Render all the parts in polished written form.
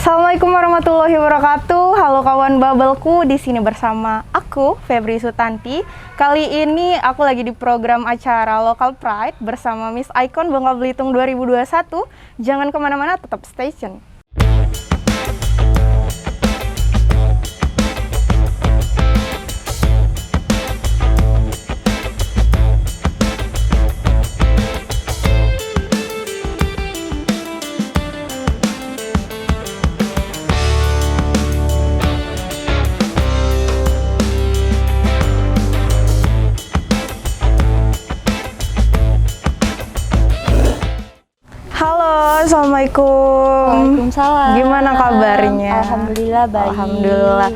Assalamualaikum warahmatullahi wabarakatuh. Halo kawan Bubble-ku, di sini bersama aku Febri Sutanti. Kali ini aku lagi di program acara Local Pride bersama Miss Icon Bangka Belitung 2021. Jangan kemana-mana, tetap stay tune. Halo, Assalamualaikum. Waalaikumsalam. Gimana kabarnya? Alhamdulillah baik. Alhamdulillah.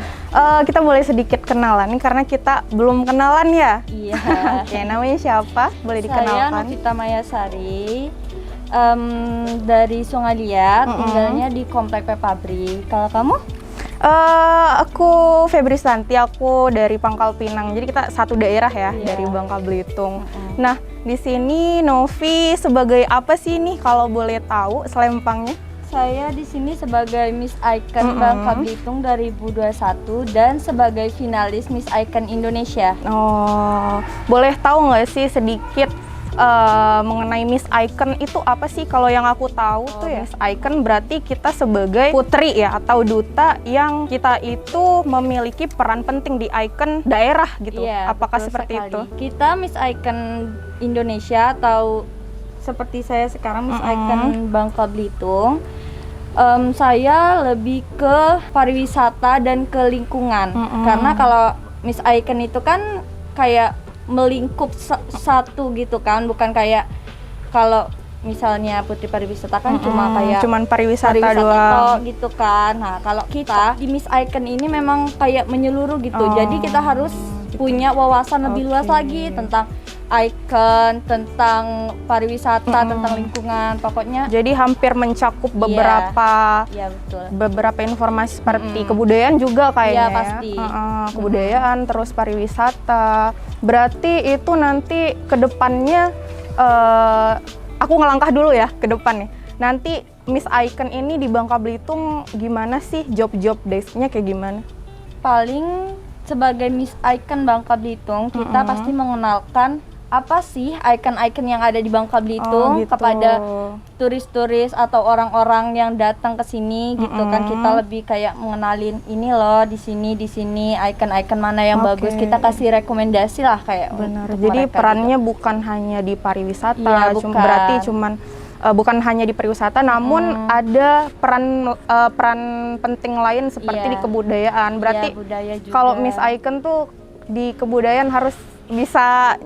Kita boleh sedikit kenalan nih karena kita belum kenalan ya. Iya. Oke, namanya siapa? Boleh Saya dikenalkan? Novita Mayasari, dari Sungai Liat, tinggalnya di Komplek Pabrik. Kalau kamu? Aku Febri Sutanti, aku dari Pangkal Pinang. Jadi kita satu daerah ya, dari Bangka Belitung. Nah, di sini Novi sebagai apa sih nih kalau boleh tahu selempangnya? Saya di sini sebagai Miss Icon Bangka Belitung 2021 dan sebagai finalis Miss Icon Indonesia. Oh, boleh tahu nggak sih sedikit mengenai Miss Icon itu apa sih? Kalau yang aku tahu tuh ya, Miss Icon berarti kita sebagai putri ya atau duta yang kita itu memiliki peran penting di icon daerah gitu. Iya, Apakah betul seperti sekali. itu? Kita Miss Icon Indonesia atau seperti saya sekarang Miss Icon Bangka Belitung. Saya lebih ke pariwisata dan ke lingkungan. Karena kalau Miss Icon itu kan kayak melingkup satu gitu kan, bukan kayak kalau misalnya putri pariwisata kan cuman pariwisata doang tok gitu kan. Nah, kalau kita di Miss Icon ini memang kayak menyeluruh gitu. Jadi kita harus punya wawasan lebih luas lagi tentang icon, tentang pariwisata, tentang lingkungan, pokoknya. Jadi hampir mencakup beberapa betul. beberapa informasi seperti kebudayaan juga kayaknya. Iya, pasti. Kebudayaan terus pariwisata. Berarti itu nanti ke depannya aku ngelangkah dulu ya ke depan nih. Nanti Miss Icon ini di Bangka Belitung gimana sih job-job desk-nya kayak gimana? Paling sebagai Miss Icon Bangka Belitung kita pasti mengenalkan apa sih icon-icon yang ada di Bangka Belitung kepada turis-turis atau orang-orang yang datang ke sini gitu kan. Kita lebih kayak mengenalin ini loh di sini icon-icon mana yang bagus, kita kasih rekomendasi lah kayak. Benar. Jadi perannya gitu. Bukan hanya di pariwisata, berarti bukan hanya di pariwisata, namun ada peran penting lain seperti di kebudayaan. Berarti kalau Miss Icon tuh di kebudayaan harus bisa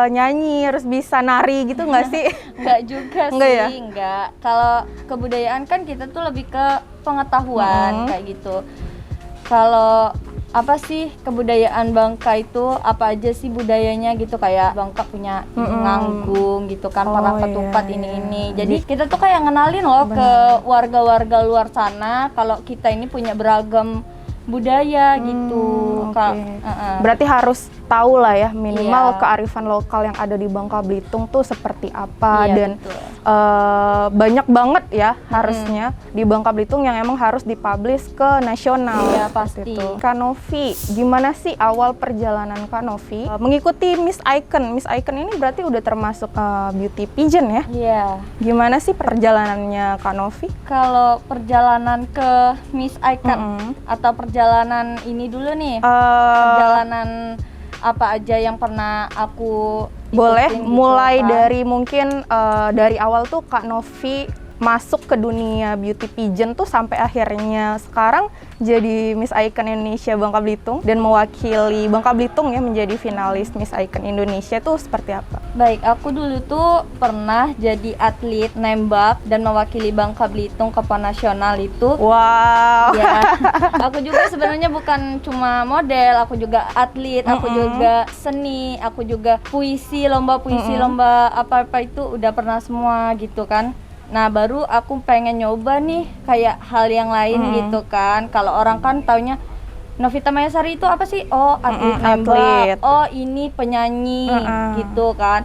nyanyi, harus bisa nari gitu nggak sih? Nggak juga sih, nggak. Kalau kebudayaan kan kita tuh lebih ke pengetahuan kayak gitu. Kalau apa sih kebudayaan Bangka itu, apa aja sih budayanya gitu, kayak Bangka punya nganggung gitu kan, para ketupat ini. Jadi kita tuh kayak ngenalin loh ke warga-warga luar sana kalau kita ini punya beragam budaya gitu. Berarti harus tahu lah ya minimal kearifan lokal yang ada di Bangka Belitung tuh seperti apa. Dan banyak banget ya harusnya di Bangka Belitung yang emang harus dipublish ke nasional. Iya pasti. Kak Novi, gimana sih awal perjalanan Kak Novi mengikuti Miss Icon? Miss Icon ini berarti udah termasuk beauty pageant ya? Iya. Gimana sih perjalanannya Kak Novi? Kalau perjalanan ke Miss Icon atau perjalanan ini dulu nih, perjalanan apa aja yang pernah aku ikutin. Boleh gitu, mulai kan? dari mungkin dari awal tuh Kak Novi masuk ke dunia beauty pageant tuh sampai akhirnya sekarang jadi Miss Icon Indonesia Bangka Belitung dan mewakili Bangka Belitung ya menjadi finalis Miss Icon Indonesia tuh seperti apa? Baik, aku dulu tuh pernah jadi atlet nembak dan mewakili Bangka Belitung ke PON nasional itu. Wow. Ya, aku juga sebenarnya bukan cuma model, aku juga atlet, aku juga seni, aku juga puisi, lomba apa-apa itu udah pernah semua gitu kan. Nah baru aku pengen nyoba nih kayak hal yang lain gitu kan. Kalau orang kan taunya Novita Mayasari itu apa sih? Oh atlet nembak, oh ini penyanyi gitu kan.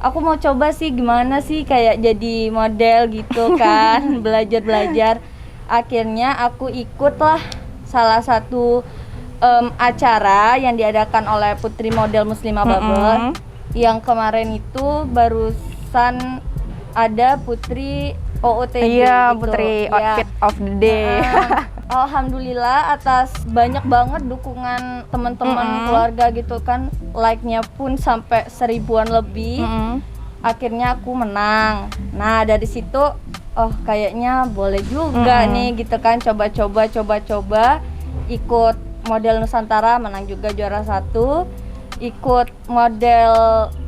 Aku mau coba sih gimana sih kayak jadi model gitu kan, belajar-belajar. akhirnya aku ikutlah salah satu acara yang diadakan oleh Putri Model Muslimah Bubble. Yang kemarin itu barusan ada Putri OOTD Iya, gitu. Putri Ya. Outfit of the Day. Alhamdulillah atas banyak banget dukungan teman-teman keluarga gitu kan, like-nya pun sampai 1000-an lebih. Akhirnya aku menang. Nah dari situ, oh kayaknya boleh juga nih gitu kan, coba-coba ikut model Nusantara, menang juga juara 1. Ikut model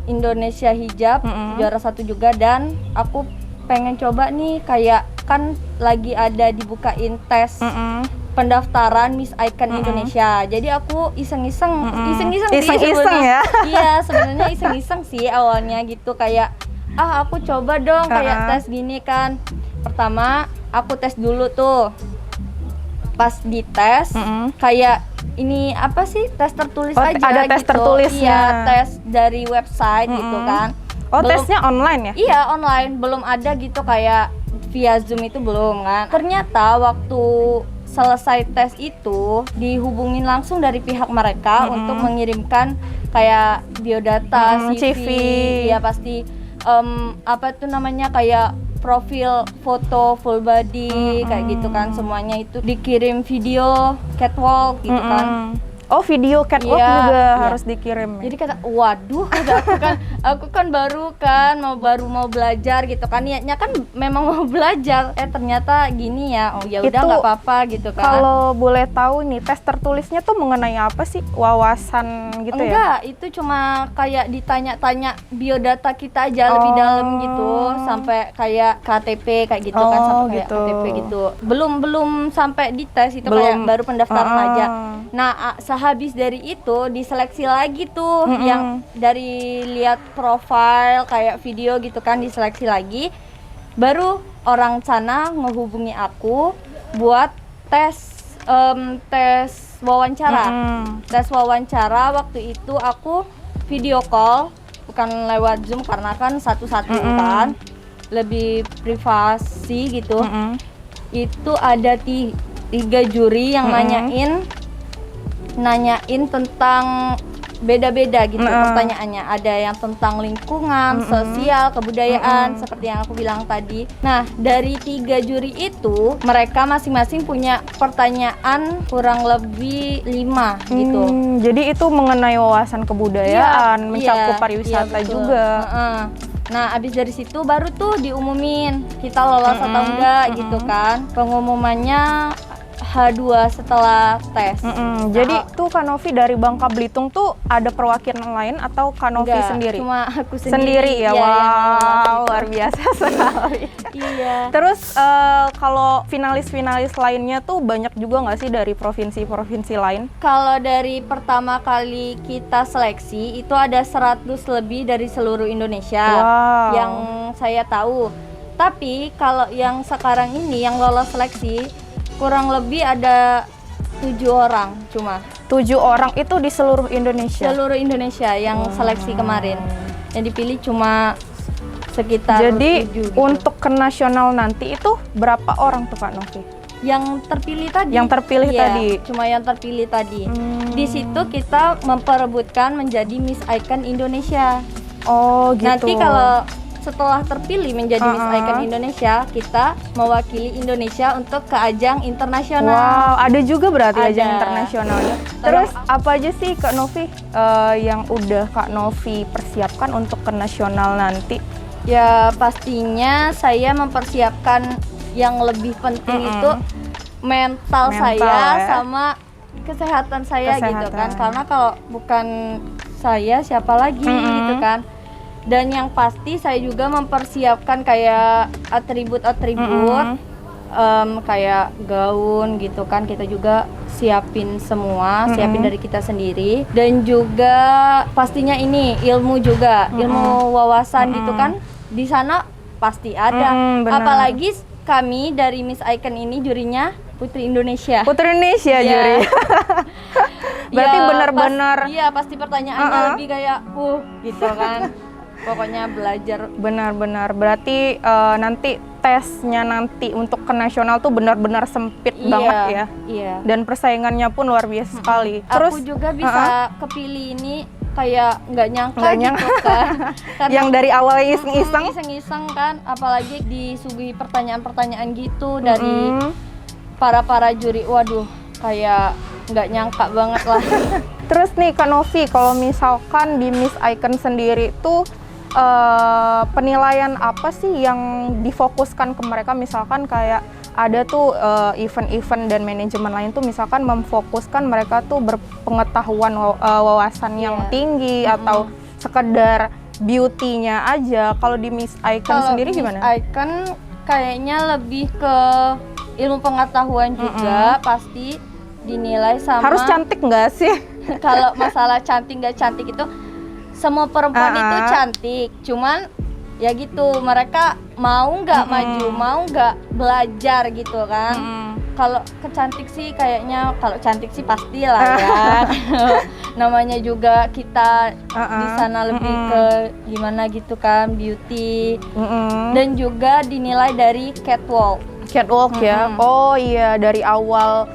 Indonesia Hijab, juara 1 juga. Dan aku pengen coba nih, kayak kan lagi ada dibukain tes pendaftaran Miss Icon Indonesia. Jadi aku iseng-iseng sih sebenarnya. ya. Iya, sebenarnya iseng-iseng sih awalnya gitu, kayak aku coba dong kayak tes gini kan. Pertama aku tes dulu tuh. Pas di tes kayak ini apa sih, tes tertulis aja ada tes gitu. tertulisnya. Iya, tes dari website gitu kan. Tesnya online ya? Iya, online. Belum ada gitu kayak via Zoom itu belum kan. Ternyata waktu selesai tes itu dihubungin langsung dari pihak mereka untuk mengirimkan kayak biodata, CV. Ya pasti apa tuh namanya, kayak profil foto full body kayak gitu kan, semuanya itu dikirim video catwalk gitu kan. Oh, video catwalk juga harus dikirim. Jadi kata, waduh, aku kan baru mau belajar gitu kan, niatnya kan memang mau belajar. Ternyata gini ya, oh ya udah nggak apa-apa gitu kan. Kalau boleh tahu nih, tes tertulisnya tuh mengenai apa sih? Wawasan gitu ya? Enggak, itu cuma kayak ditanya-tanya biodata kita aja lebih dalam gitu, sampai kayak KTP kayak gitu kan, sampai kayak gitu. KTP gitu. Belum sampai dites itu, kayak baru pendaftaran aja. Nah, sehabis dari itu diseleksi lagi tuh, yang dari lihat profil kayak video gitu kan, diseleksi lagi. Baru orang sana ngehubungi aku buat tes wawancara. Tes wawancara waktu itu aku video call, bukan lewat Zoom karena kan satu-satu kan, lebih privasi gitu. Itu ada 3 juri yang nanyain tentang beda-beda gitu pertanyaannya. Ada yang tentang lingkungan, sosial, kebudayaan, seperti yang aku bilang tadi. Nah, dari 3 juri itu mereka masing-masing punya pertanyaan kurang lebih 5 gitu. Jadi itu mengenai wawasan kebudayaan, mencakup pariwisata juga. Nah, abis dari situ baru tuh diumumin kita lolos atau enggak gitu kan. Pengumumannya H2 setelah tes. Jadi tuh Kak Novi dari Bangka Belitung tuh ada perwakilan lain atau Kak Novi sendiri? Cuma aku Sendiri ya, wow, luar biasa sekali. Iya. Terus kalau finalis-finalis lainnya tuh banyak juga nggak sih dari provinsi-provinsi lain? Kalau dari pertama kali kita seleksi itu ada 100 lebih dari seluruh Indonesia yang saya tahu. Tapi kalau yang sekarang ini yang lolos seleksi kurang lebih ada 7 orang cuma. 7 orang itu di seluruh Indonesia? Seluruh Indonesia yang seleksi kemarin. Yang dipilih cuma sekitar 7 gitu. Untuk ke nasional nanti itu berapa orang tuh Kak Novi? Yang terpilih tadi. Yang terpilih tadi? Cuma yang terpilih tadi. Di situ kita memperebutkan menjadi Miss Icon Indonesia. Oh gitu. Nanti kalau setelah terpilih menjadi Miss Icon Indonesia, kita mewakili Indonesia untuk ke ajang internasional. Wow, ada juga berarti ajang internasionalnya. Terus apa aja sih Kak Novi yang udah Kak Novi persiapkan untuk ke nasional nanti? Ya pastinya saya mempersiapkan yang lebih penting itu mental saya sama kesehatan saya gitu kan. Karena kalau bukan saya siapa lagi gitu kan. Dan yang pasti saya juga mempersiapkan kayak atribut-atribut kayak gaun gitu kan, kita juga siapin semua, siapin dari kita sendiri. Dan juga pastinya ini ilmu juga, ilmu wawasan gitu kan, di sana pasti ada. Apalagi kami dari Miss Icon ini jurinya Putri Indonesia. Putri Indonesia juri. Berarti benar-benar. Iya, pasti pertanyaannya lebih kayak gitu kan. Pokoknya belajar. Benar-benar. Berarti nanti tesnya nanti untuk ke nasional tuh benar-benar sempit banget ya. Iya. Dan persaingannya pun luar biasa sekali. Terus aku juga bisa kepilih ini kayak nggak nyangka gitu kan. Karena yang dari awalnya iseng-iseng. Iseng-iseng kan, apalagi disuguhi pertanyaan-pertanyaan gitu dari para juri. Waduh, kayak nggak nyangka banget lah. Terus nih Kak Novi, kalau misalkan di Miss Icon sendiri tuh penilaian apa sih yang difokuskan ke mereka? Misalkan kayak ada tuh event-event dan manajemen lain tuh misalkan memfokuskan mereka tuh berpengetahuan wawasan yang tinggi atau sekedar beauty-nya aja. Kalau di Miss Icon sendiri gimana? Miss Icon kayaknya lebih ke ilmu pengetahuan juga, pasti dinilai sama. Harus cantik nggak sih? Kalau masalah cantik nggak cantik itu semua perempuan itu cantik, cuman ya gitu, mereka mau nggak maju, mau nggak belajar gitu kan. Kalau kecantik sih kayaknya, kalau cantik sih pasti lah ya. Namanya juga kita di sana lebih ke gimana gitu kan, beauty. Dan juga dinilai dari catwalk ya. Oh iya, dari awal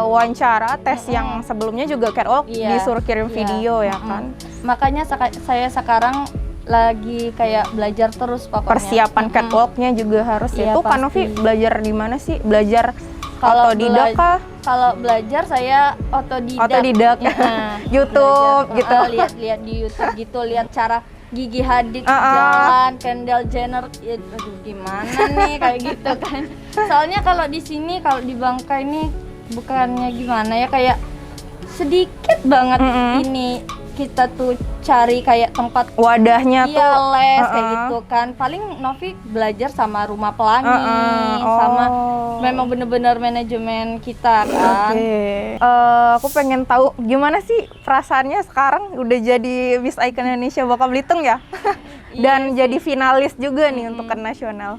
wawancara tes yang sebelumnya juga catwalk disuruh kirim video ya kan. Makanya saya sekarang lagi kayak belajar terus pokoknya. Persiapan catwalknya juga harus ya. Tuh Kak Novi belajar di mana sih? Belajar otodidak kah? Kalau belajar saya otodidak. YouTube belajar, gitu. Lihat di YouTube gitu, lihat cara Gigi Hadid jalan, Kendall Jenner, ya, aduh gimana nih kayak gitu kan. Soalnya kalau di sini, kalau di Bangka ini bukannya gimana ya, kayak sedikit banget ini kita tuh cari kayak tempat wadahnya tuh les kayak gitu kan. Paling Novi belajar sama Rumah Pelangi, sama memang bener-bener manajemen kita kan. Aku pengen tahu gimana sih perasaannya sekarang udah jadi Miss Icon Indonesia Bangka Belitung ya. Dan jadi finalis juga nih untuk ke nasional.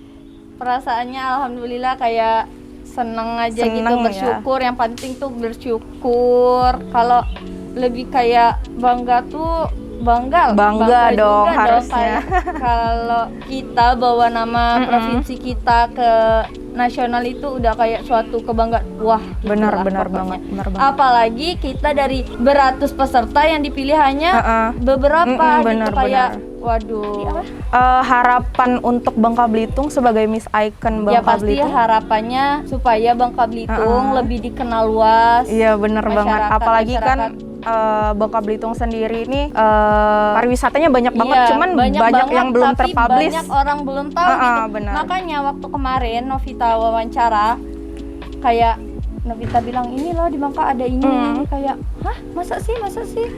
Perasaannya alhamdulillah kayak seneng aja gitu, bersyukur. Yang penting tuh bersyukur. Kalau lebih kayak bangga tuh bangga dong harusnya. Kalau kita bawa nama provinsi kita ke nasional itu udah kayak suatu kebanggaan. Wah, benar banget. Apalagi kita dari beratus peserta yang dipilih hanya beberapa gitu, kayak waduh. Harapan untuk Bangka Belitung sebagai Miss Icon Bangka Belitung. Ya pasti harapannya supaya Bangka Belitung lebih dikenal luas. Iya benar banget. Apalagi kan Bangka Belitung sendiri ini pariwisatanya banyak banget, cuman banyak yang belum terpublish. Banyak orang belum tahu gitu. Benar. Makanya waktu kemarin Novita wawancara, kayak Novita bilang ini loh di Bangka ada ini, kayak hah masa sih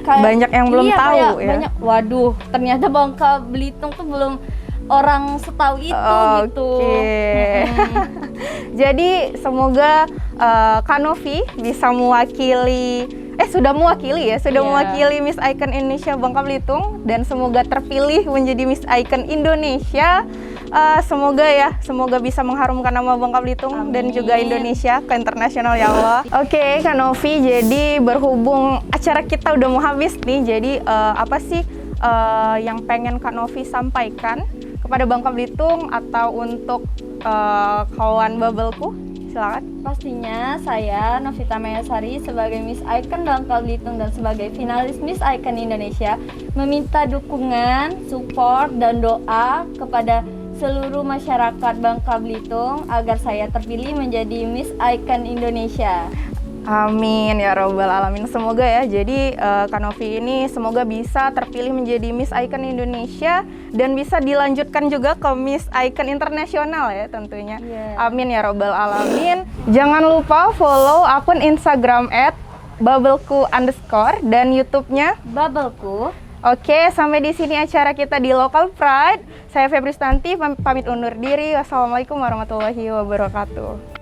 kayak banyak yang belum tahu ya. Banyak, waduh ternyata Bangka Belitung tuh belum orang setahu itu gitu. Jadi semoga Kak Novi bisa mewakili mewakili Miss Icon Indonesia Bangka Belitung, dan semoga terpilih menjadi Miss Icon Indonesia. Semoga bisa mengharumkan nama Bangka Belitung dan juga Indonesia ke internasional ya Allah. Oke, Kak Novi, jadi berhubung acara kita udah mau habis nih, jadi apa sih yang pengen Kak Novi sampaikan kepada Bangka Belitung atau untuk kawan Bubble-ku? Silakan. Pastinya saya Novita Mayasari sebagai Miss Icon Bangka Belitung dan sebagai finalis Miss Icon Indonesia meminta dukungan, support dan doa kepada seluruh masyarakat Bangka Belitung agar saya terpilih menjadi Miss Icon Indonesia. Amin ya robbal alamin. Semoga ya, jadi Kak Novi ini semoga bisa terpilih menjadi Miss Icon Indonesia dan bisa dilanjutkan juga ke Miss Icon Internasional ya tentunya. Amin ya robbal alamin. Jangan lupa follow akun Instagram @bubbleku_ dan YouTube-nya Bubbleku. Oke, sampai di sini acara kita di Local Pride. Saya Febri Stanti pamit undur diri. Wassalamualaikum warahmatullahi wabarakatuh.